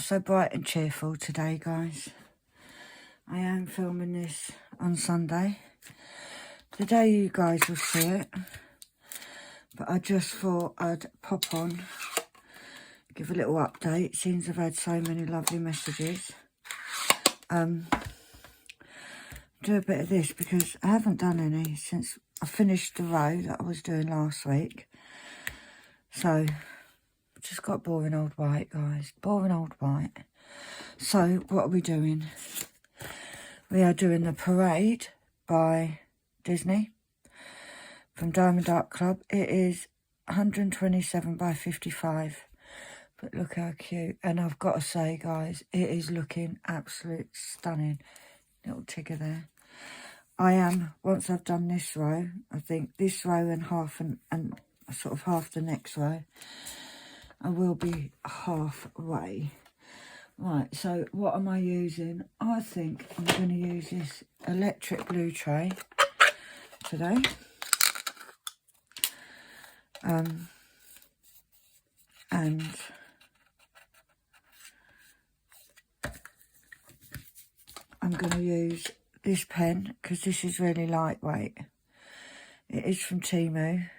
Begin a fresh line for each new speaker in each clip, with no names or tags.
so bright and cheerful today, guys. I am filming this on Sunday, the day you guys will see it, but I just thought I'd pop on, give a little update, since I've had so many lovely messages. Do a bit of this because I haven't done any since I finished the row that I was doing last week. So, just got boring old white, guys. Boring old white. So, what are we doing? We are doing the Parade by Disney from Diamond Art Club. It is 127 by 55. But look how cute. And I've got to say, guys, it is looking absolutely stunning. Little Tigger there. I am, once I've done this row, I think this row and half and sort of half the next row, I will be halfway. Right, so what am I using? I think I'm going to use this electric blue tray today. And I'm going to use this pen because this is really lightweight. It is from Temu.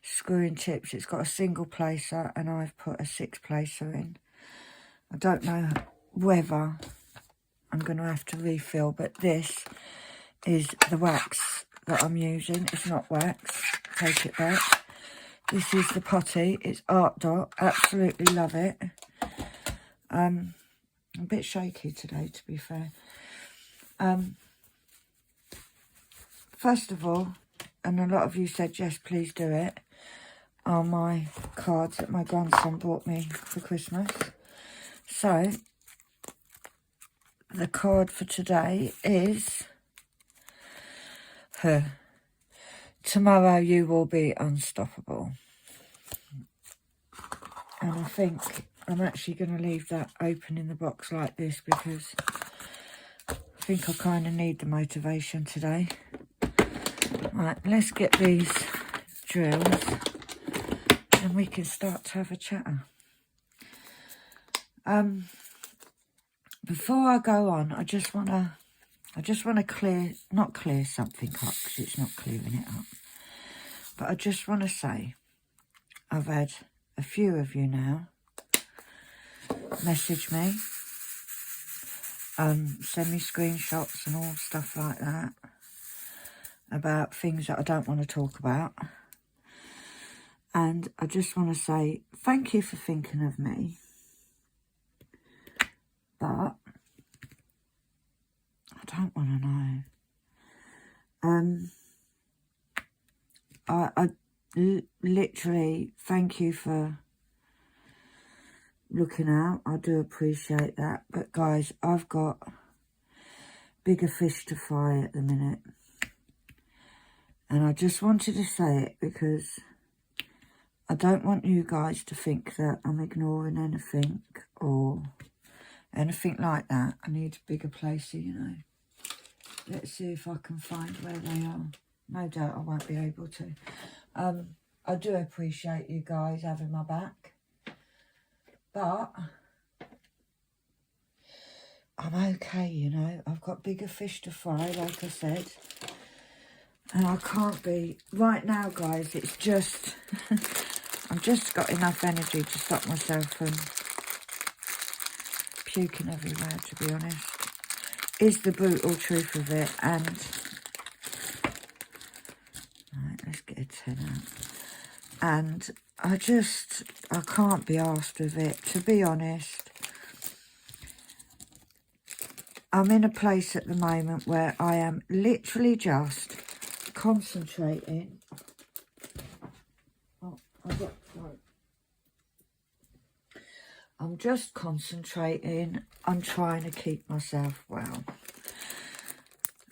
Screwing tips. It's got a single placer and I've put a 6 placer in. I don't know whether I'm going to have to refill, but this is the wax that I'm using. It's not wax. Take it back. This is the potty. It's Art Dot. Absolutely love it. I'm a bit shaky today, to be fair. First of all, and a lot of you said, yes, please do it, are my cards that my grandson bought me for Christmas. So, the card for today is her. Tomorrow you will be unstoppable. And I think I'm actually going to leave that open in the box like this because I think I kind of need the motivation today. Right, let's get these drills and we can start to have a chatter. Before I go on, I just want to not clear something up because it's not clearing it up. But I just want to say, I've had a few of you now message me, send me screenshots and all stuff like that about things that I don't want to talk about. And I just want to say thank you for thinking of me. But I don't want to know. I literally thank you for looking out. I do appreciate that. But guys, I've got bigger fish to fry at the minute. And I just wanted to say it because I don't want you guys to think that I'm ignoring anything or anything like that. I need a bigger place, you know. Let's see if I can find where they are. No doubt I won't be able to. I do appreciate you guys having my back. But I'm okay, you know. I've got bigger fish to fry, like I said. And I can't be... Right now, guys, it's just... I've just got enough energy to stop myself from puking everywhere, to be honest. Is the brutal truth of it. And right, let's get a 10 out. And I can't be arsed with it, to be honest. I'm in a place at the moment where I am literally just concentrating. I'm just concentrating on trying to keep myself well,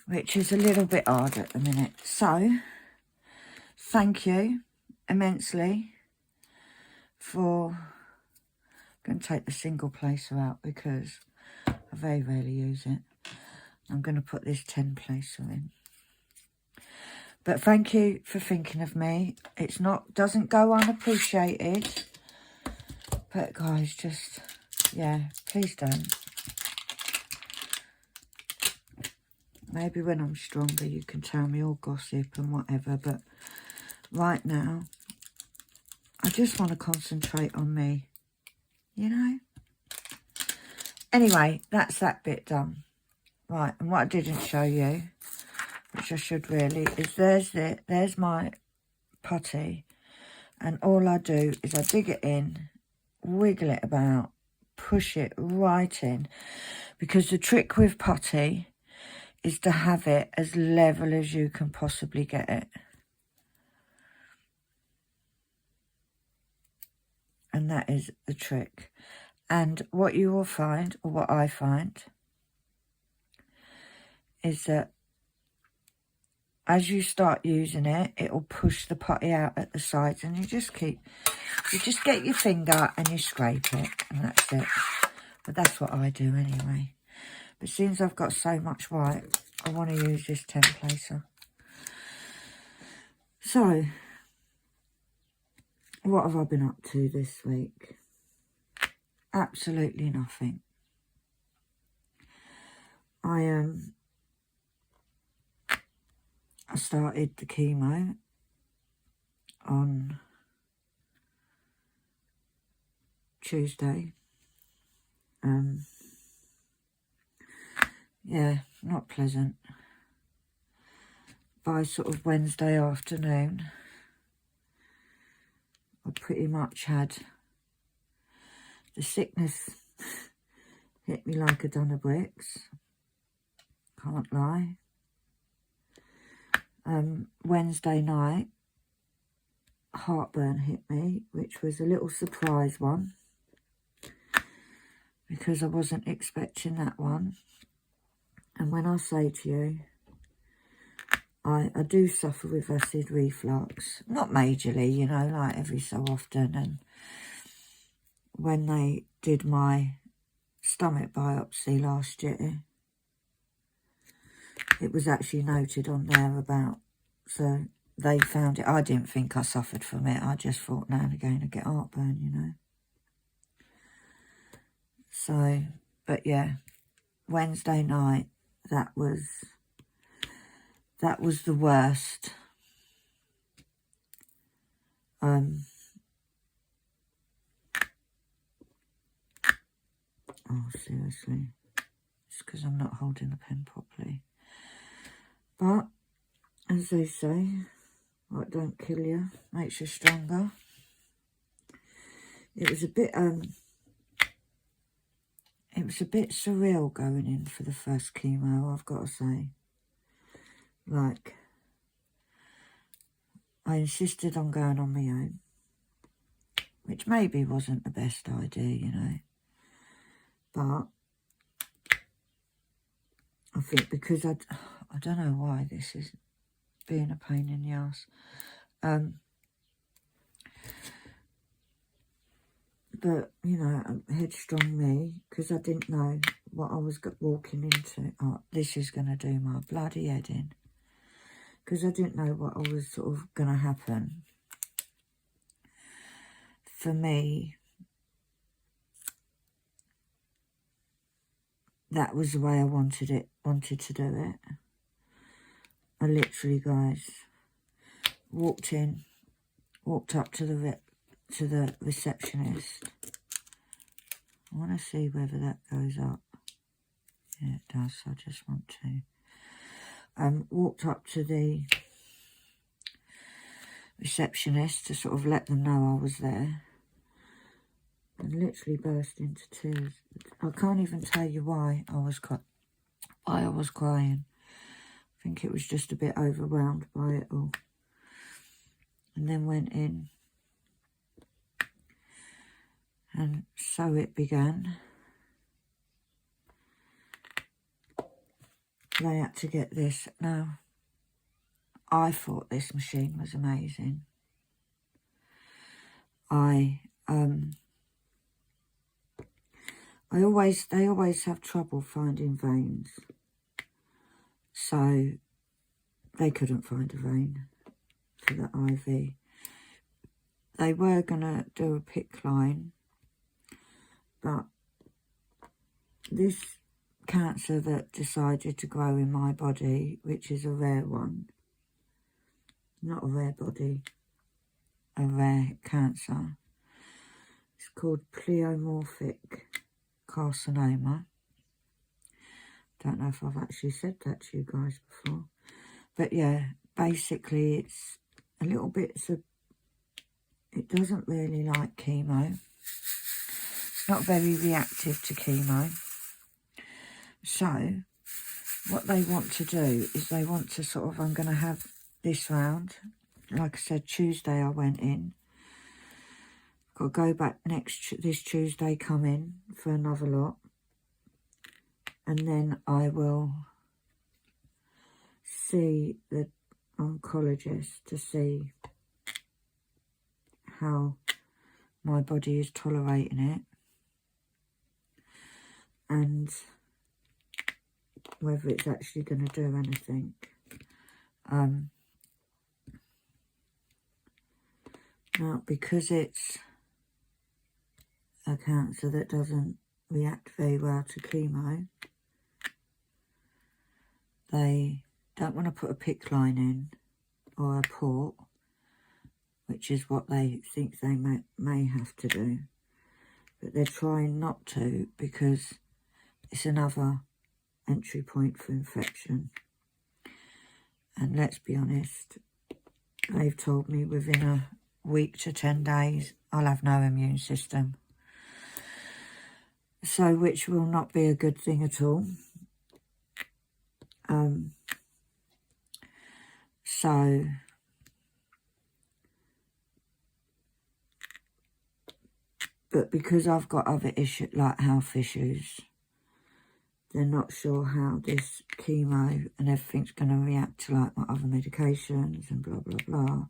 which is a little bit hard at the minute. So, thank you immensely for... I'm going to take the single placer out because I very rarely use it. I'm going to put this 10 placer in. But thank you for thinking of me. Doesn't go unappreciated. But guys, just Yeah, please don't. Maybe when I'm stronger you can tell me all gossip and whatever, but right now I just want to concentrate on me, you know? Anyway, that's that bit done. Right, and what I didn't show you, which I should really, is there's my putty, and all I do is I dig it in, wiggle it about, push it right in, because the trick with putty is to have it as level as you can possibly get it. And that is the trick. And what you will find, or what I find, is that as you start using it, it will push the putty out at the sides, and you just get your finger and you scrape it, and that's it. But that's what I do anyway. But since I've got so much white, I want to use this 10 placer. So, what have I been up to this week? Absolutely nothing. I started the chemo on Tuesday. Yeah, not pleasant. By sort of Wednesday afternoon, I pretty much had the sickness hit me like a ton of bricks. Can't lie. Wednesday night, heartburn hit me, which was a little surprise one, because I wasn't expecting that one. And when I say to you, I do suffer with acid reflux, not majorly, you know, like every so often. And when they did my stomach biopsy last year, it was actually noted on there about, so they found it. I didn't think I suffered from it. I just thought now and again I get heartburn, you know. So, but yeah, Wednesday night, that was the worst. Oh, seriously. It's because I'm not holding the pen properly. But, as they say, what don't kill you makes you stronger. It was a bit surreal going in for the first chemo, I've got to say. Like, I insisted on going on my own, which maybe wasn't the best idea, you know. But I think because I don't know why this is being a pain in the ass. But, you know, headstrong me, because I didn't know what I was walking into. Oh, this is going to do my bloody head in. Because I didn't know what I was sort of going to happen. For me, that was the way I wanted to do it. I literally, guys, walked up to the receptionist. I want to see whether that goes up. Yeah, it does. I just want to. Walked up to the receptionist to sort of let them know I was there, and literally burst into tears. I can't even tell you why I was crying. I think it was just a bit overwhelmed by it all. And then went in, and so it began. They had to get this. Now, I thought this machine was amazing. They always have trouble finding veins. So they couldn't find a vein for the IV. They were going to do a PICC line, but this cancer that decided to grow in my body, which is a rare one, not a rare body, a rare cancer. It's called pleomorphic carcinoma. Don't know if I've actually said that to you guys before. But yeah, basically it's a little bit, it doesn't really like chemo. It's not very reactive to chemo. So what they want to do is they want to sort of, I'm going to have this round. Like I said, Tuesday I went in. Got to go back this Tuesday, come in for another lot. And then I will see the oncologist to see how my body is tolerating it. And whether it's actually going to do anything. Now, because it's a cancer that doesn't react very well to chemo, they don't want to put a PICC line in or a port, which is what they think they may have to do. But they're trying not to because it's another entry point for infection. And let's be honest, they've told me within a week to 10 days I'll have no immune system. So, which will not be a good thing at all. But because I've got other issues, like health issues, they're not sure how this chemo and everything's going to react to like my other medications and blah, blah, blah.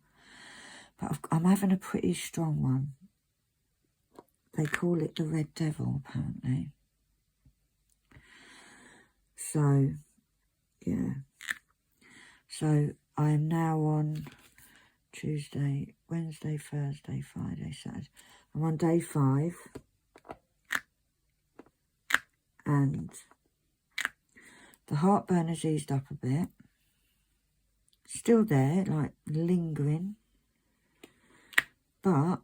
But I'm having a pretty strong one. They call it the Red Devil, apparently. So, yeah. So, I am now on Tuesday, Wednesday, Thursday, Friday, Saturday. I'm on day 5. And the heartburn has eased up a bit. Still there, like lingering. But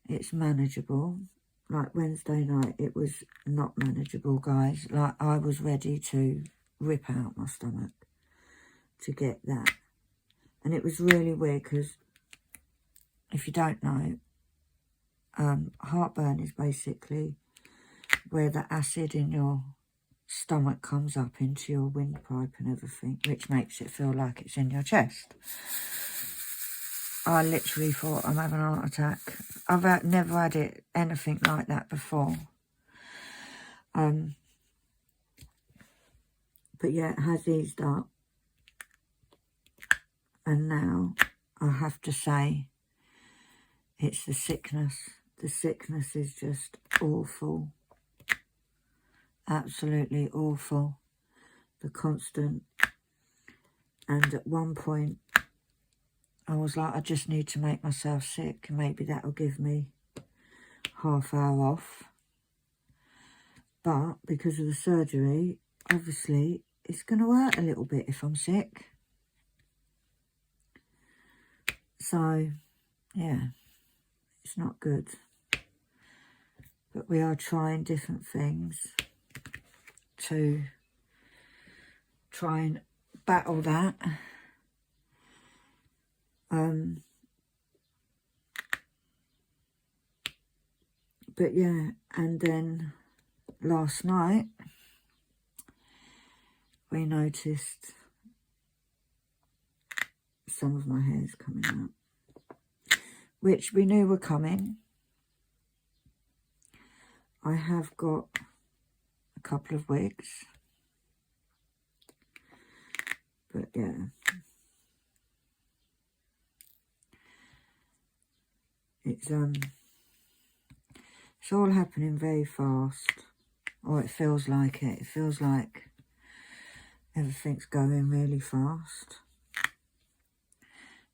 it's manageable. Like Wednesday night, it was not manageable, guys. Like I was ready to rip out my stomach to get that. And it was really weird because if you don't know, heartburn is basically where the acid in your stomach comes up into your windpipe and everything, which makes it feel like it's in your chest. I literally thought I'm having a heart attack. I've never had anything like that before. But yeah, it has eased up. And now I have to say it's the sickness. The sickness is just awful. Absolutely awful. The constant. And at one point, I was like, I just need to make myself sick. And maybe that'll give me half hour off. But because of the surgery, obviously, it's going to hurt a little bit if I'm sick. So, yeah, it's not good. But we are trying different things to try and battle that. But yeah, and then last night we noticed some of my hairs coming out, which we knew were coming. I have got a couple of wigs, but yeah, it's all happening very fast, or it feels like it. It feels like everything's going really fast.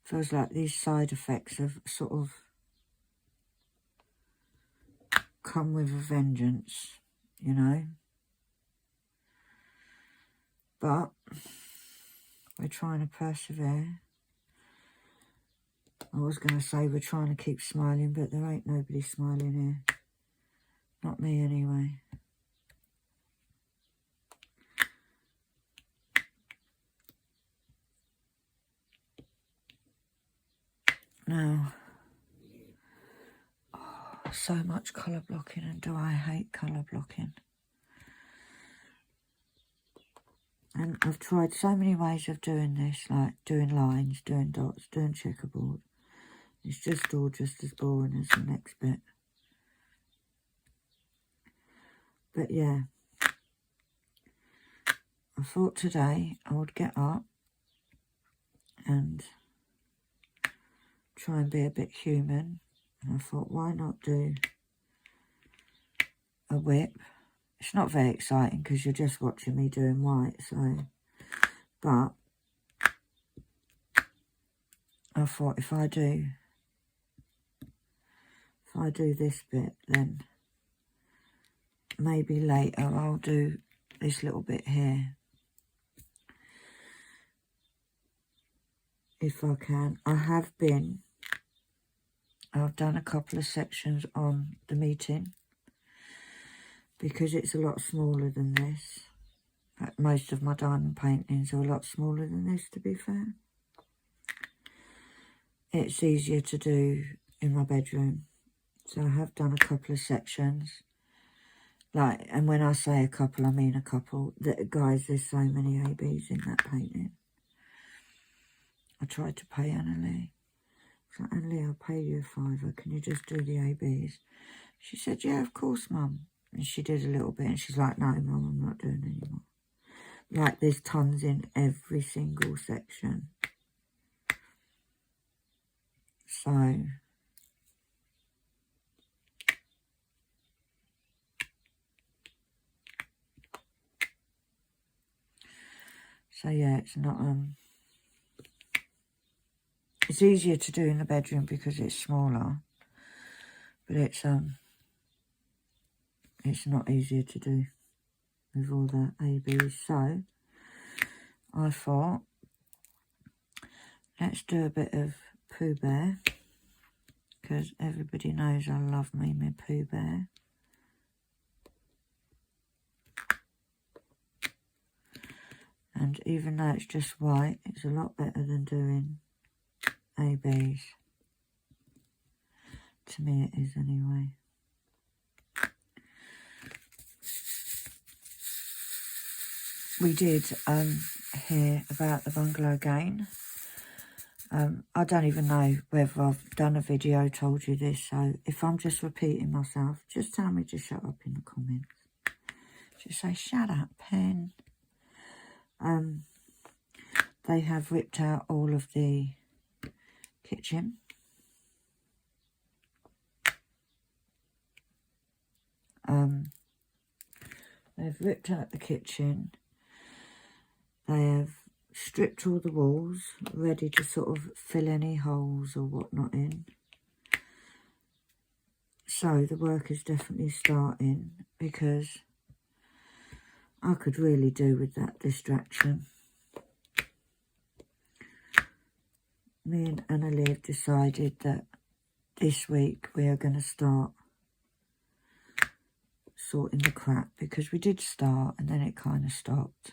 Feels like these side effects have sort of come with a vengeance, you know. But we're trying to persevere. I was going to say we're trying to keep smiling, but there ain't nobody smiling here. Not me anyway. Now, so much colour blocking, and do I hate colour blocking. And I've tried so many ways of doing this, like doing lines, doing dots, doing checkerboard. It's just all just as boring as the next bit. But yeah, I thought today I would get up and try and be a bit human. And I thought, why not do a WIP? It's not very exciting because you're just watching me doing white, so... But I thought if I do this bit, then maybe later I'll do this little bit here. If I can. I've done a couple of sections on the meeting because it's a lot smaller than this. Most of my diamond paintings are a lot smaller than this, to be fair. It's easier to do in my bedroom. So I have done a couple of sections. Like, and when I say a couple, I mean a couple. Guys, there's so many ABs in that painting. I tried to pay Annalie. So, Annalie, I'll pay you £5. Can you just do the ABs? She said, yeah, of course, Mum. And she did a little bit. And she's like, no, Mum, I'm not doing anymore. Like, there's tons in every single section. So yeah, it's not, it's easier to do in the bedroom because it's smaller, but it's not easier to do with all the ABs. So I thought, let's do a bit of Pooh Bear, because everybody knows I love me my Pooh Bear. And even though it's just white, it's a lot better than doing ABs. To me it is anyway. We did hear about the bungalow again. I don't even know whether I've done a video told you this, so if I'm just repeating myself, just tell me to shut up in the comments. Just say, shut up, Pen. They have ripped out all of the kitchen. They've ripped out the kitchen. They have stripped all the walls, ready to sort of fill any holes or whatnot in. So the work is definitely starting, because I could really do with that distraction. Me and Annalie have decided that this week we are going to start sorting the crap, because we did start and then it kind of stopped.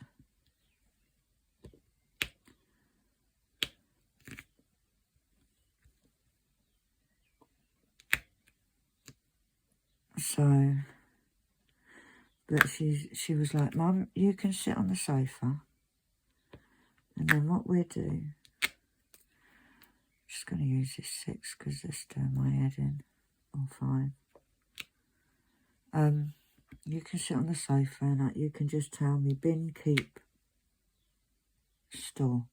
So, but she was like, Mum, you can sit on the sofa. And then what we'll do, just going to use this 6 because they're doing my head in, or 5. You can sit on the sofa and you can just tell me bin, keep, store,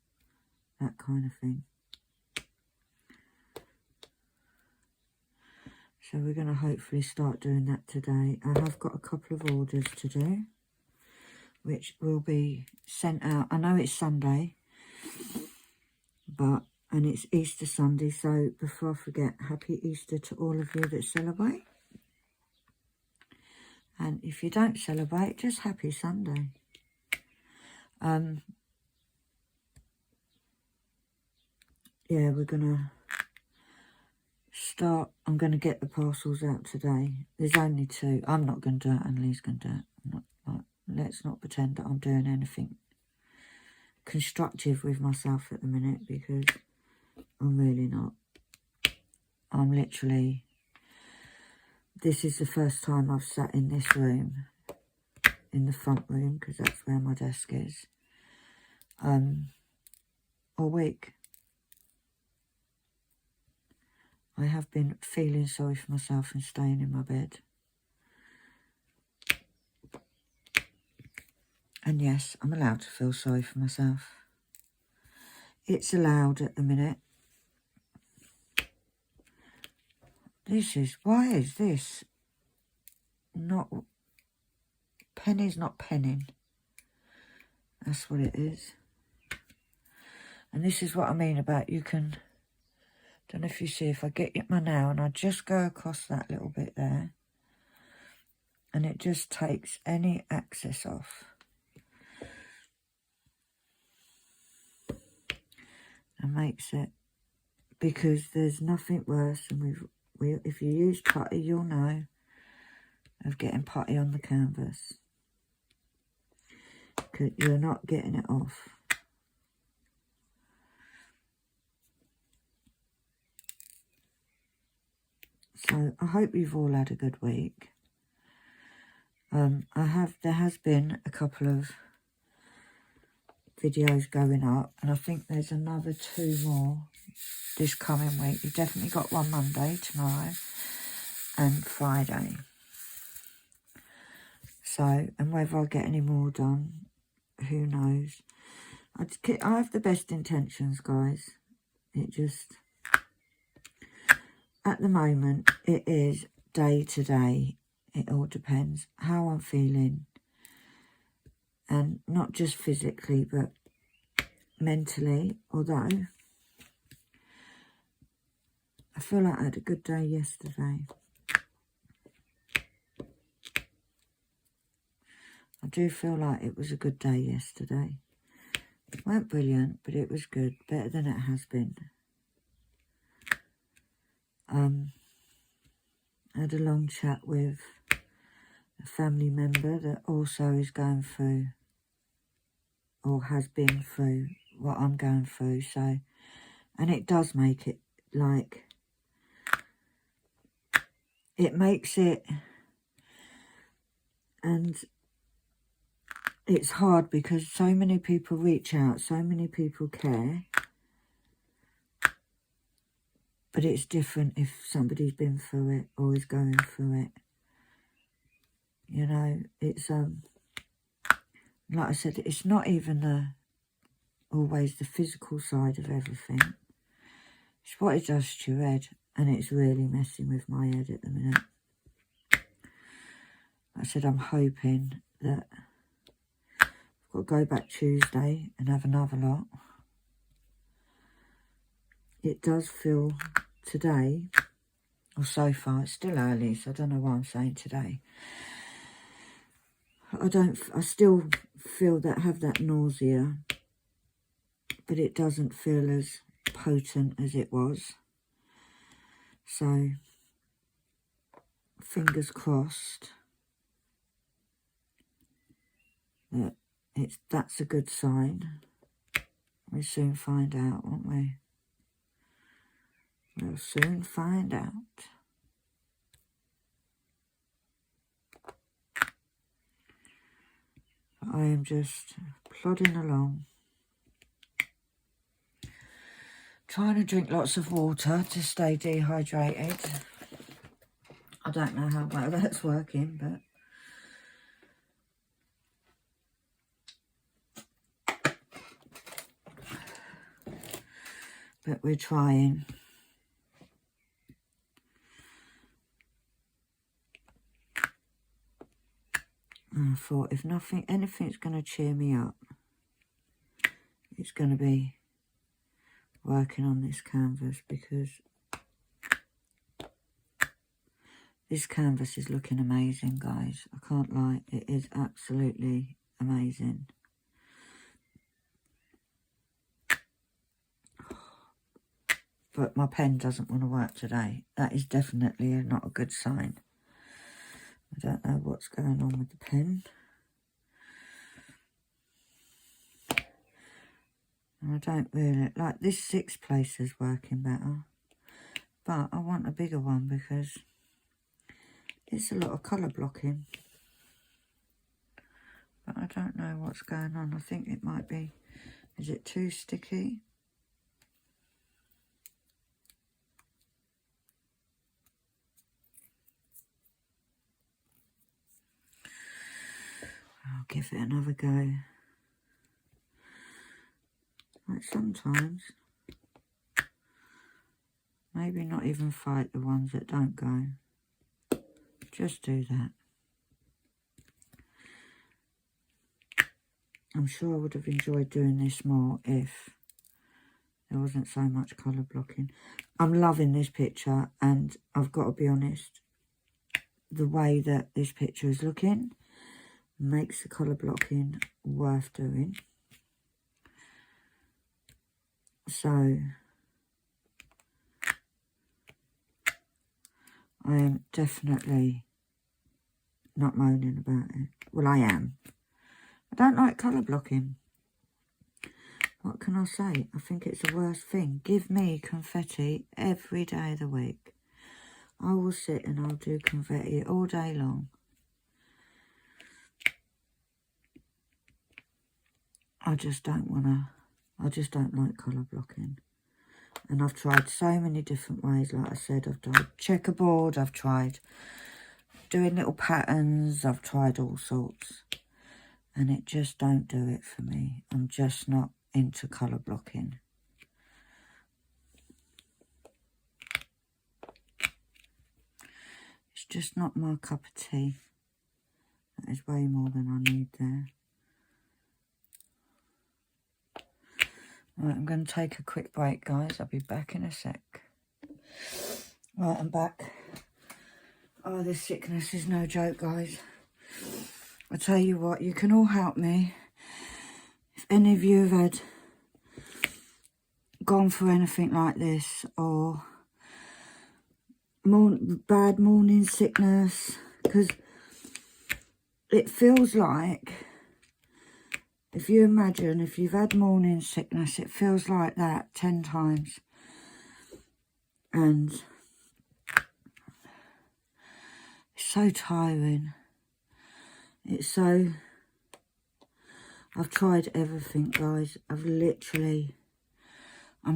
that kind of thing. So we're going to hopefully start doing that today. I have got a couple of orders to do, which will be sent out. I know it's Sunday, and it's Easter Sunday, so before I forget, happy Easter to all of you that celebrate. And if you don't celebrate, just happy Sunday. Yeah, we're going to start. I'm going to get the parcels out today. There's only 2. I'm not going to do it, and Lee's going to do it. Let's not pretend that I'm doing anything constructive with myself at the minute, because I'm really not. I'm literally... This is the first time I've sat in this room, in the front room, because that's where my desk is, all week. I have been feeling sorry for myself and staying in my bed. And yes, I'm allowed to feel sorry for myself. It's allowed at the minute. Why is this not... Penny's not penning. That's what it is. And this is what I mean about you can... Don't know if you see, if I get my nail and I just go across that little bit there, and it just takes any excess off. And makes it... Because there's nothing worse than if you use putty, you'll know of getting putty on the canvas. Because you're not getting it off. So I hope you've all had a good week. There has been a couple of videos going up, and I think there's another 2 more this coming week. You've definitely got one Monday, tomorrow, and Friday. So, and whether I'll get any more done, who knows. I have the best intentions, guys. It just, at the moment, it is day to day. It all depends how I'm feeling. And not just physically, but mentally. Although, I feel like I had a good day yesterday. I do feel like it was a good day yesterday. It weren't brilliant, but it was good. Better than it has been. I had a long chat with a family member that also is going through, or has been through, what I'm going through. So, and it does make it like... It makes it... And... It's hard because so many people reach out, so many people care. But it's different if somebody's been through it or is going through it. You know, it's, like I said, it's not even always the physical side of everything. It's what it does to your head, and it's really messing with my head at the minute. Like I said, I'm hoping that I'll go back Tuesday and have another lot. It does feel today, or so far, it's still early, so I don't know why I'm saying today. I still feel have that nausea, but it doesn't feel as potent as it was. So, fingers crossed that that's a good sign. We'll soon find out, won't we? We'll soon find out. I am just plodding along. Trying to drink lots of water to stay dehydrated. I don't know how well that's working, but we're trying. And I thought if anything's going to cheer me up, it's going to be working on this canvas, because This canvas is looking amazing, guys. I can't lie. It is absolutely amazing. But my pen doesn't want to work today. That is definitely not a good sign. I don't know what's going on with the pen. And I don't really like this 6 places working better. But I want a bigger one because it's a lot of colour blocking. But I don't know what's going on. I think it might be, is it too sticky? I'll give it another go. Like sometimes, maybe not even fight the ones that don't go. Just do that. I'm sure I would have enjoyed doing this more if there wasn't so much colour blocking. I'm loving this picture, and I've got to be honest, the way that this picture is looking makes the colour blocking worth doing. So I am definitely not moaning about it. Well, I am. I don't like colour blocking. What can I say? I think it's the worst thing. Give me confetti every day of the week. I will sit and I'll do confetti all day long. I just don't want to. I just don't like colour blocking. And I've tried so many different ways. Like I said, I've tried checkerboard. I've tried doing little patterns. I've tried all sorts. And it just don't do it for me. I'm just not into colour blocking. It's just not my cup of tea. That is way more than I need there. Right, I'm going to take a quick break, guys. I'll be back in a sec. Right, I'm back. Oh, this sickness is no joke, guys. I tell you what, you can all help me. If any of you have gone through anything like this, or bad morning sickness, because it feels like, if you imagine, if you've had morning sickness, it feels like that 10 times. And it's so tiring. It's so... I've tried everything, guys. I'm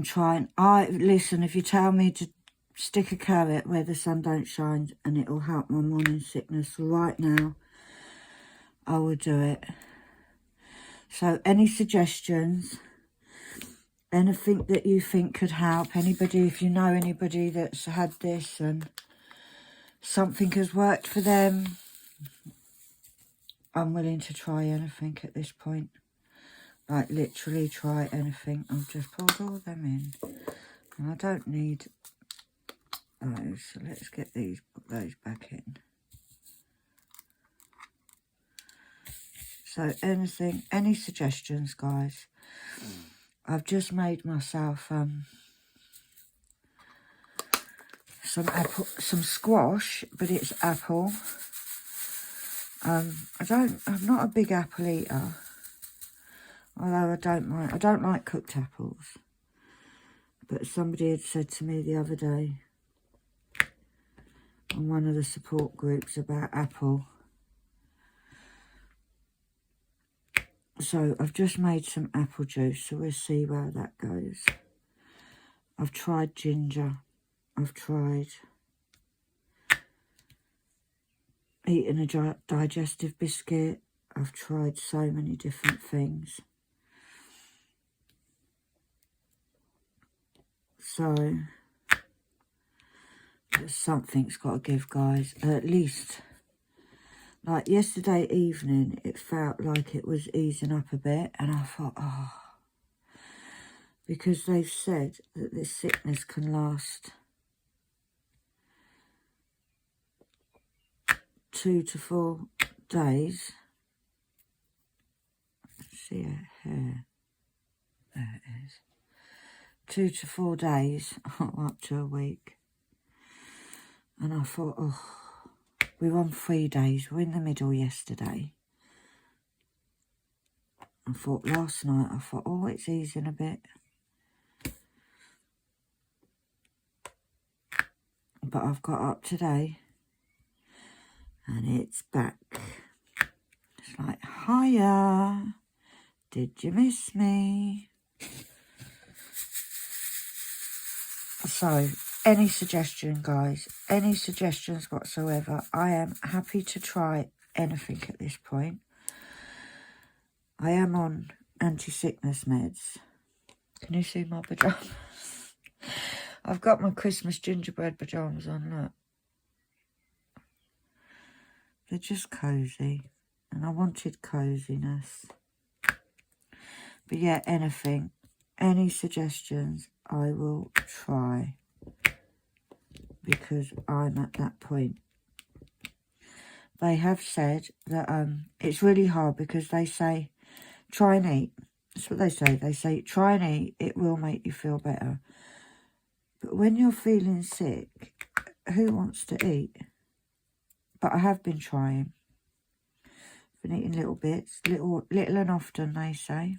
trying. Listen, if you tell me to stick a carrot where the sun don't shine and it will help my morning sickness right now, I will do it. So any suggestions, anything that you think could help, anybody, if you know anybody that's had this and something has worked for them, I'm willing to try anything at this point. Like literally try anything. I've just poured all them in. And I don't need those. So let's get these, put those back in. So anything, any suggestions, guys? I've just made myself some squash, but it's apple. I'm not a big apple eater, although I don't like cooked apples. But somebody had said to me the other day on one of the support groups about apple. So I've just made some apple juice, so we'll see where that goes. I've tried ginger. I've tried eating a digestive biscuit. I've tried so many different things. So something's got to give, guys. At least, like yesterday evening, it felt like it was easing up a bit. And I thought, oh, because they've said that this sickness can last 2 to 4 days. See it here. There it is. 2 to 4 days, up to a week. And I thought, oh, we're on 3 days. We're in the middle yesterday. I thought last night, I thought, oh, it's easing a bit. But I've got up today and it's back. It's like, hiya, did you miss me? So, any suggestion, guys, any suggestions whatsoever, I am happy to try anything at this point. I am on anti-sickness meds. Can you see my pyjamas? I've got my Christmas gingerbread pyjamas on, look. They're just cosy, and I wanted coziness. But yeah, anything, any suggestions, I will try. Because I'm at that point. They have said that it's really hard because they say, try and eat. That's what they say. They say, try and eat, it will make you feel better. But when you're feeling sick, who wants to eat? But I have been trying. Been eating little bits, little and often, they say.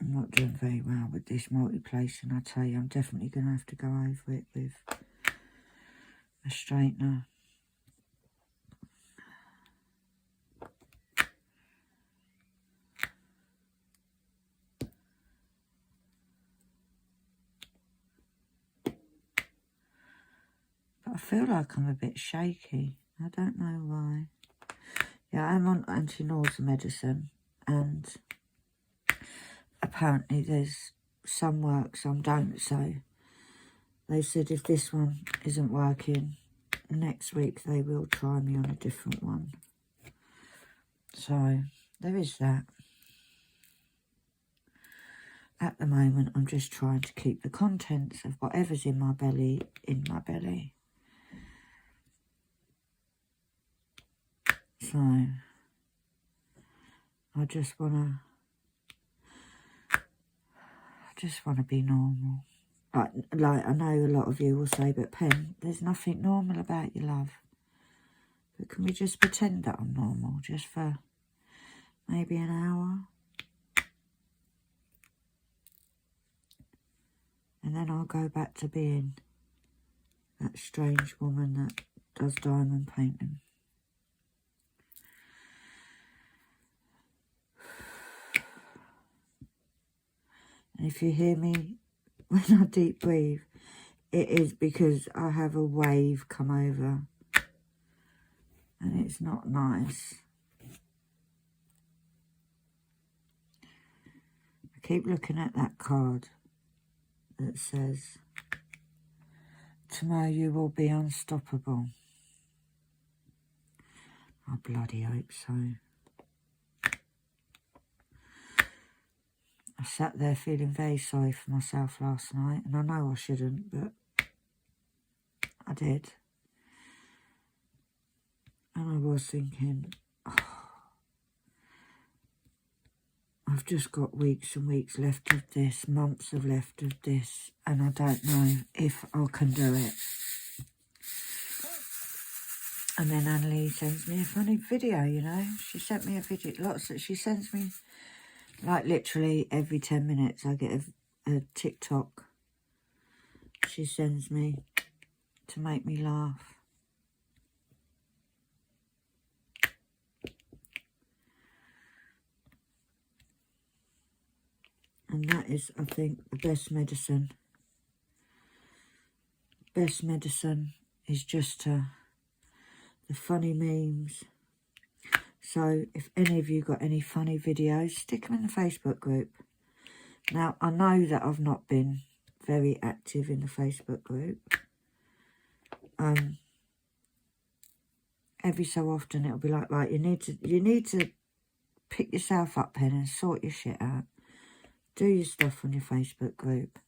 I'm not doing very well with this multi-placing, I tell you. I'm definitely going to have to go over it with a straightener. But I feel like I'm a bit shaky. I don't know why. Yeah, I'm on anti-nausea medicine, and apparently there's some work, some don't. So they said if this one isn't working, next week they will try me on a different one. So there is that. At the moment, I'm just trying to keep the contents of whatever's in my belly, in my belly. So, I just want to be normal. Like, I know a lot of you will say, but Pen, there's nothing normal about you, love. But can we just pretend that I'm normal, just for maybe an hour? And then I'll go back to being that strange woman that does diamond painting. And if you hear me when I deep breathe, it is because I have a wave come over. And it's not nice. I keep looking at that card that says, tomorrow you will be unstoppable. I bloody hope so. I sat there feeling very sorry for myself last night, and I know I shouldn't, but I did. And I was thinking, oh, I've just got weeks and weeks left of this, months of left of this, and I don't know if I can do it. And then Annalie sends me a funny video, you know. She sent me a video, she sends me, like, literally every 10 minutes I get a TikTok she sends me to make me laugh. And that is, I think, the best medicine. Best medicine is just the funny memes. So if any of you got any funny videos, stick them in the Facebook group. Now, I know that I've not been very active in the Facebook group. Every so often it'll be like, right, you need to pick yourself up, Pen, and sort your shit out. Do your stuff on your Facebook group.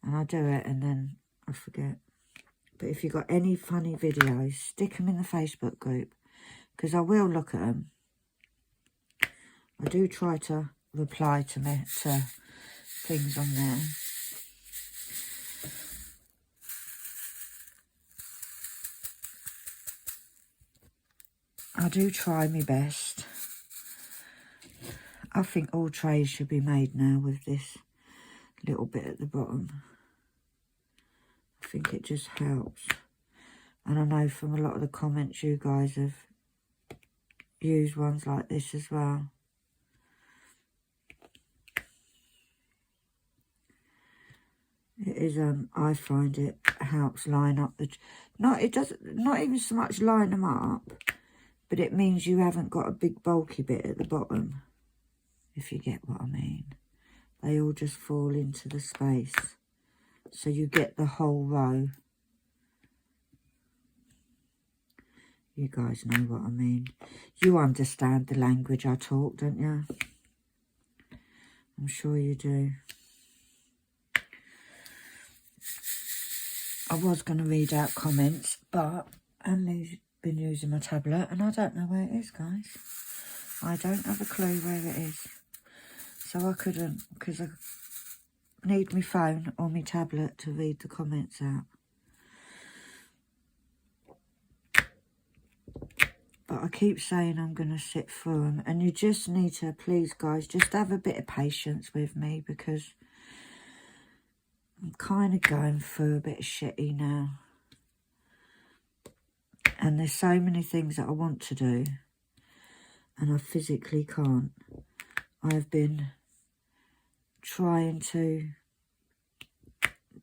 And I do it and then I forget. But if you've got any funny videos, stick them in the Facebook group, because I will look at them. I do try to reply to things on there. I do try my best. I think all trays should be made now with this little bit at the bottom. I think it just helps. And I know from a lot of the comments you guys have used ones like this as well. It is, I find it helps line up the... not even so much line them up, but it means you haven't got a big bulky bit at the bottom, if you get what I mean. They all just fall into the space. So you get the whole row. You guys know what I mean. You understand the language I talk, don't you? I'm sure you do. I was going to read out comments, but I've been using my tablet and I don't know where it is, guys. I don't have a clue where it is. So I couldn't, because I need my phone or my tablet to read the comments out. But I keep saying I'm going to sit through them. And you just need to, please, guys, just have a bit of patience with me, because I'm kind of going through a bit of shitty now. And there's so many things that I want to do, and I physically can't. I've been trying to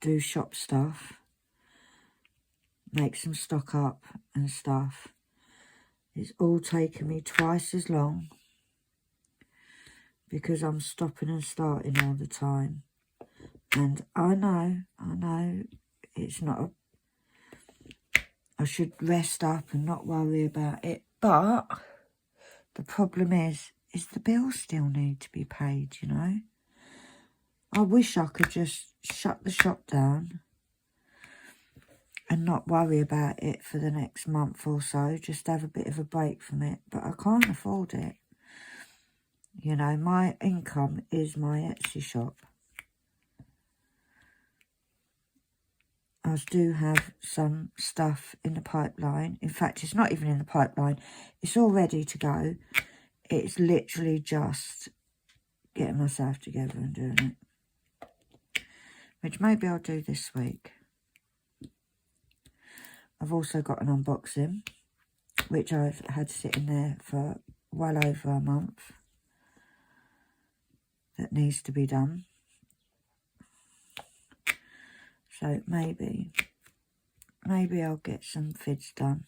do shop stuff, make some stock up and stuff. It's all taken me twice as long, because I'm stopping and starting all the time. And I know, it's not I should rest up and not worry about it. But the problem is the bills still need to be paid, you know. I wish I could just shut the shop down and not worry about it for the next month or so. Just have a bit of a break from it. But I can't afford it. You know, my income is my Etsy shop. I do have some stuff in the pipeline. In fact, it's not even in the pipeline. It's all ready to go. It's literally just getting myself together and doing it. Which maybe I'll do this week. I've also got an unboxing, which I've had sitting there for well over a month, that needs to be done. So maybe I'll get some vids done.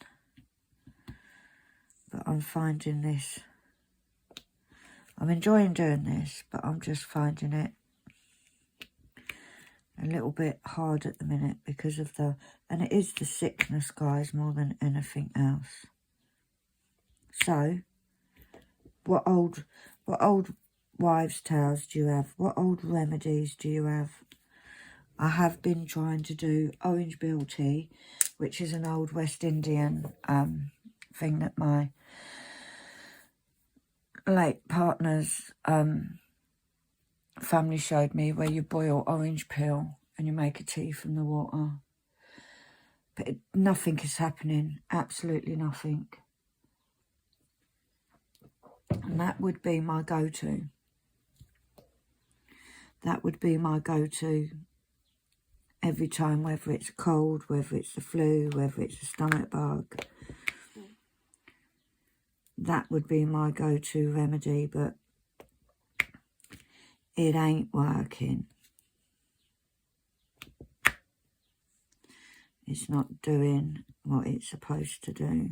But I'm finding this, I'm enjoying doing this, but I'm just finding it a little bit hard at the minute because of and it is the sickness, guys, more than anything else. So, what old wives' tales do you have? What old remedies do you have? I have been trying to do orange bill tea, which is an old West Indian thing that my late partner's family showed me, where you boil orange peel and you make a tea from the water. But nothing is happening, absolutely nothing. And that would be my go-to. That would be my go-to every time, whether it's a cold, whether it's the flu, whether it's a stomach bug. That would be my go-to remedy, but it ain't working. It's not doing what it's supposed to do.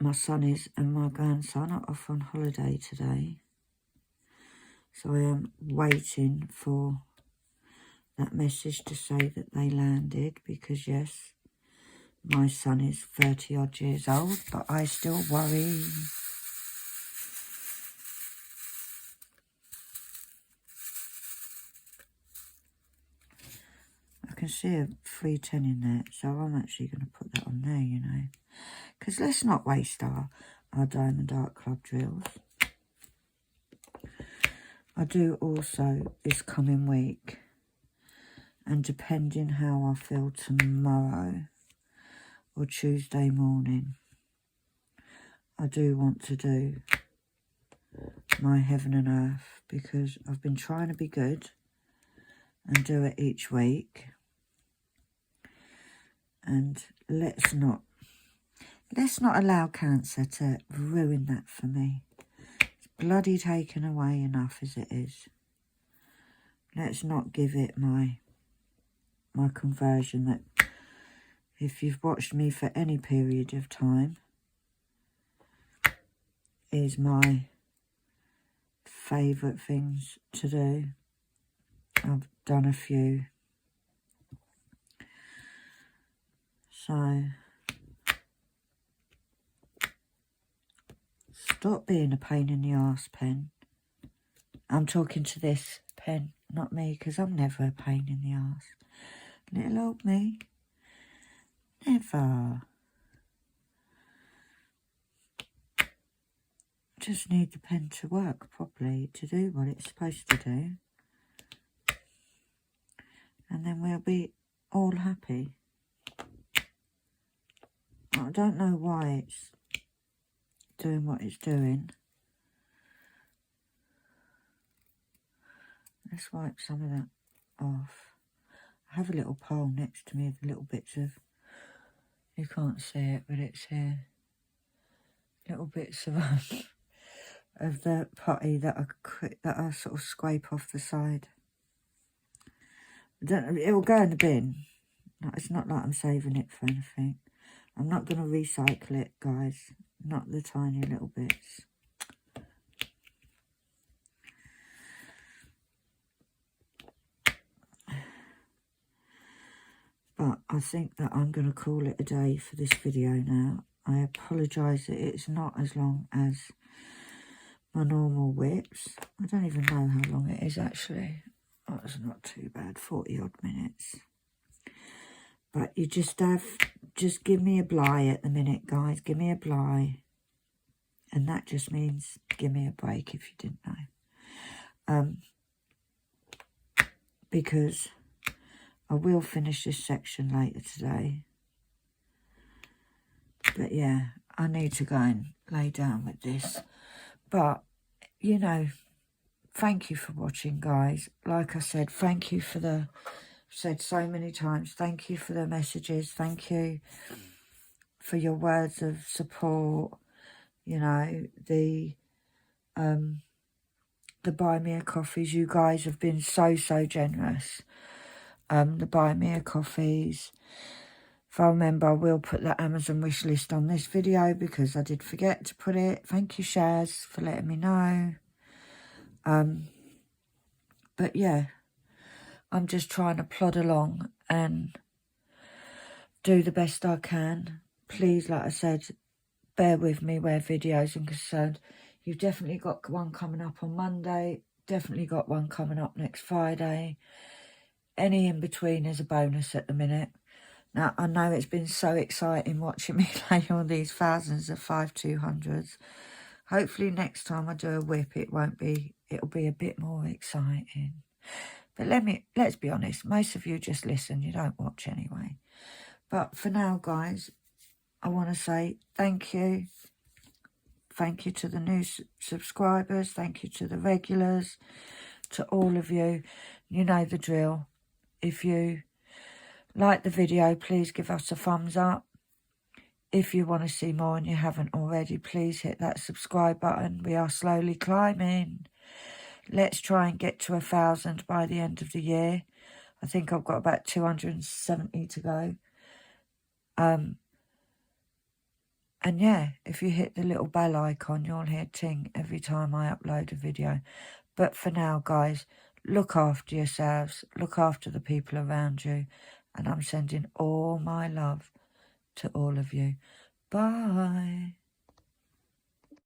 My son and my grandson are off on holiday today. So I am waiting for that message to say that they landed, because yes, my son is 30 odd years old, but I still worry. can see a 310 in there, so I'm actually going to put that on there, you know. Because let's not waste our Diamond Art Club drills. I do also this coming week, and depending how I feel tomorrow or Tuesday morning, I do want to do my Heaven and Earth, because I've been trying to be good and do it each week. And let's not allow cancer to ruin that for me. It's bloody taken away enough as it is. Let's not give it my conversion that, if you've watched me for any period of time, is my favourite things to do. I've done a few. So, stop being a pain in the arse, pen. I'm talking to this pen, not me, because I'm never a pain in the arse. Little old me. Never. Just need the pen to work properly, to do what it's supposed to do. And then we'll be all happy. I don't know why it's doing what it's doing. Let's wipe some of that off. I have a little pole next to me of little bits of, you can't see it, but it's here. Little bits of the putty that I sort of scrape off the side. It will go in the bin. It's not like I'm saving it for anything. I'm not going to recycle it, guys. Not the tiny little bits. But I think that I'm going to call it a day for this video now. I apologise that it's not as long as my normal WIPs. I don't even know how long it is actually. Oh, it's not too bad, 40 odd minutes. But you just give me a bly at the minute, guys. Give me a bly. And that just means give me a break, if you didn't know. Because I will finish this section later today. But yeah, I need to go and lay down with this. But, you know, thank you for watching, guys. Like I said, thank you for the, said so many times, thank you for the messages. Thank you for your words of support. You know, the Buy Me a Coffees. You guys have been so generous. The Buy Me a Coffees. If I remember, I will put the Amazon wish list on this video because I did forget to put it. Thank you, Shaz, for letting me know. But yeah, I'm just trying to plod along and do the best I can. Please, like I said, bear with me where videos are concerned. You've definitely got one coming up on Monday. Definitely got one coming up next Friday. Any in between is a bonus at the minute. Now, I know it's been so exciting watching me lay all these thousands of 5200s. Hopefully next time I do a WIP, it'll be a bit more exciting. But let's be honest, most of you just listen, you don't watch anyway. But for now, guys, I want to say thank you. Thank you to the new subscribers. Thank you to the regulars. To all of you. You know the drill. If you like the video, please give us a thumbs up. If you want to see more and you haven't already, please hit that subscribe button. We are slowly climbing. Let's try and get to 1,000 by the end of the year. I think I've got about 270 to go. And yeah, if you hit the little bell icon, you'll hear ting every time I upload a video. But for now, guys, look after yourselves. Look after the people around you. And I'm sending all my love to all of you. Bye.